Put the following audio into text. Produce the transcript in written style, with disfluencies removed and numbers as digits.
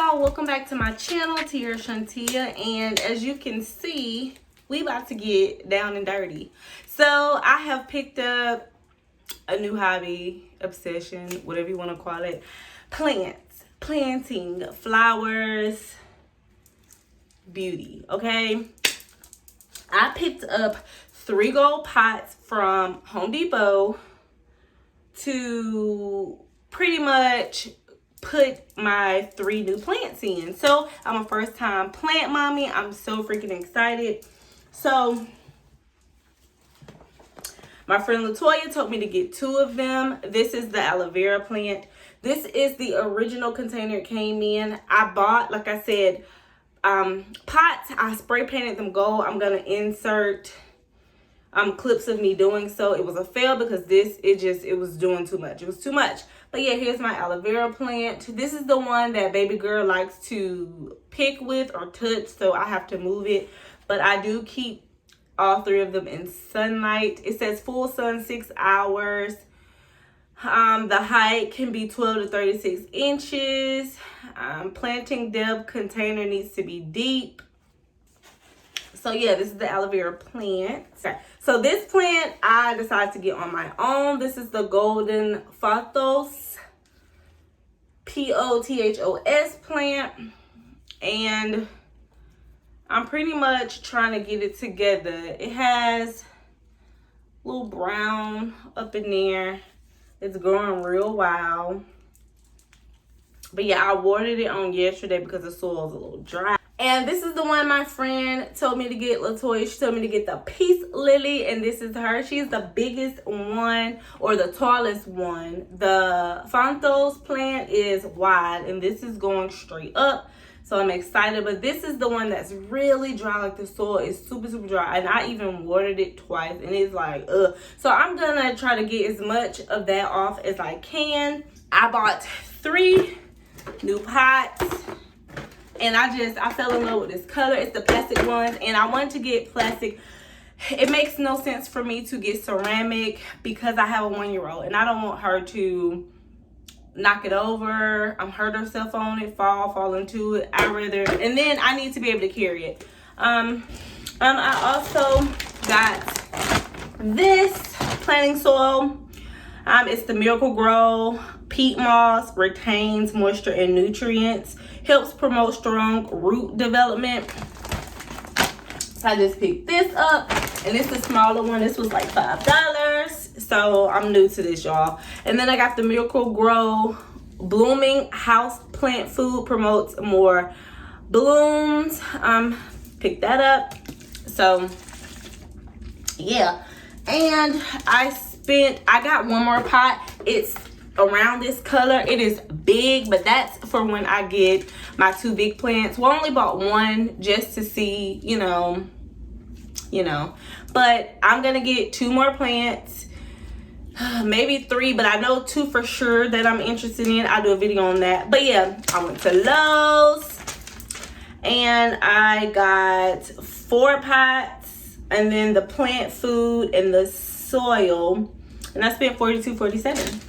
y'all, welcome back to my channel, Tia Shantia, and as you can see, we about to get down and dirty. So I have picked up a new hobby, obsession, whatever you want to call it. Plants, planting, flowers, beauty, okay? I picked up 3 gold pots from Home Depot to pretty much put my 3 new plants in. So I'm a first time plant mommy. I'm so freaking excited. So my friend Latoya told me to get 2 of them. This is the aloe vera plant. This is the original container it came in. I bought, like I said, pots. I spray painted them gold. I'm gonna insert clips of me doing so. It was a fail because it was doing too much. It was too much. But yeah, here's my aloe vera plant. This is the one that baby girl likes to pick with or touch, so I have to move it. But I do keep all 3 of them in sunlight. It says full sun 6 hours. The height can be 12 to 36 inches. Planting depth container needs to be deep. So yeah, this is the aloe vera plant. So this plant I decided to get on my own. This is the golden pothos, P-O-T-H-O-S plant. And I'm pretty much trying to get it together. It has a little brown up in there. It's growing real wild. But yeah, I watered it on yesterday because the soil is a little dry. And this is the one my friend told me to get, Latoya. She told me to get the peace lily, and this is her. She's the biggest one, or the tallest one. The Fantos plant is wide, and this is going straight up. So I'm excited, but this is the one that's really dry. Like the soil is super, super dry, and I even watered it twice, and it's like, ugh. So I'm gonna try to get as much of that off as I can. I bought 3 new pots. And I fell in love with this color. It's the plastic ones. And I wanted to get plastic. It makes no sense for me to get ceramic because I have a 1-year-old. And I don't want her to knock it over, hurt herself on it, fall into it. And then I need to be able to carry it. I also got this planting soil. It's the Miracle Grow peat moss, retains moisture and nutrients, helps promote strong root development. So I just picked this up, and it's the smaller one. This was like $5, so I'm new to this, y'all. And then I got the Miracle Grow blooming house plant food, promotes more blooms. Picked that up. So yeah, and I got 1 more pot. It's around this color. It is big, but that's for when I get my 2 big plants. Well, I only bought 1 just to see, you know. But I'm gonna get 2 more plants, maybe 3, but I know 2 for sure that I'm interested in. I'll do a video on that. But yeah, I went to Lowe's and I got 4 pots, and then the plant food and the soil, and I spent $42.47.